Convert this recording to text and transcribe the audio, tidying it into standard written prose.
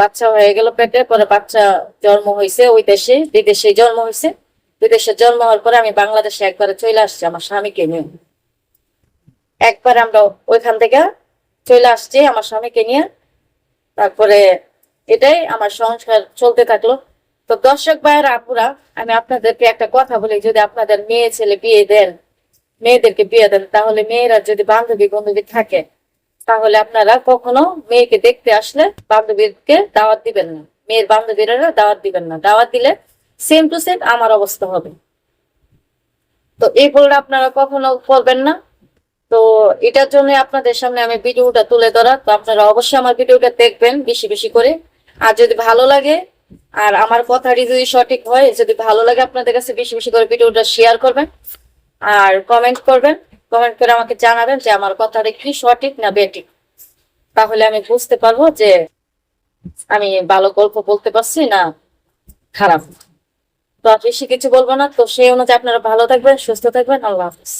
বাচ্চা হয়ে গেল পেটে, পরে বাচ্চা জন্ম হয়েছে ওই দেশে, বিদেশে জন্ম হয়েছে। বিদেশে জন্ম হওয়ার পরে আমি বাংলাদেশে একবারে চলে আসছি আমার স্বামীকে নিয়ে। একবার আমরা ওইখান থেকে চলে আসছি আমার স্বামীকে নিয়ে। তারপরে এটাই আমার সংসার চলতে থাকলো। তো দর্শক ভাইয়ের আপুরা, আমি আপনাদেরকে একটা কথা বলি, যদি আপনাদের মেয়ে ছেলে বিয়ে দেন, মেয়েদেরকে বিয়ে দেন, তাহলে মেয়েরা যদি বান্ধবী বান্ধবী থাকে, তাহলে আপনারা কখনো মেয়েকে দেখতে আসলে বান্ধবীকে দাওয়াত দিবেন না, মেয়ের বান্ধবীরা দাওয়াত দিবেন না। দাওয়াত দিলে সেম টু সেম আমার অবস্থা হবে। তো এই ভুলটা আপনারা কখনো করবেন না। তো এটার জন্য আপনাদের সামনে আমি ভিডিওটা তুলে ধরা। তো আপনারা অবশ্যই আমার ভিডিওটা দেখবেন বেশি বেশি করে। আর যদি ভালো লাগে, আর আমার কথাটি যদি সঠিক হয়, যদি ভালো লাগে আপনাদের কাছে, বেশি বেশি করে ভিডিওটা শেয়ার করবেন আর কমেন্ট করবেন। কমেন্ট করে আমাকে জানাবেন যে আমার কথাটা কি সঠিক না বেঠিক। তাহলে আমি বুঝতে পারবো যে আমি ভালো গল্প বলতে পারছি না খারাপ। তো আর বেশি কিছু বলবো না। তো সেই অনুযায়ী আপনারা ভালো থাকবেন, সুস্থ থাকবেন। আল্লাহ হাফিজ।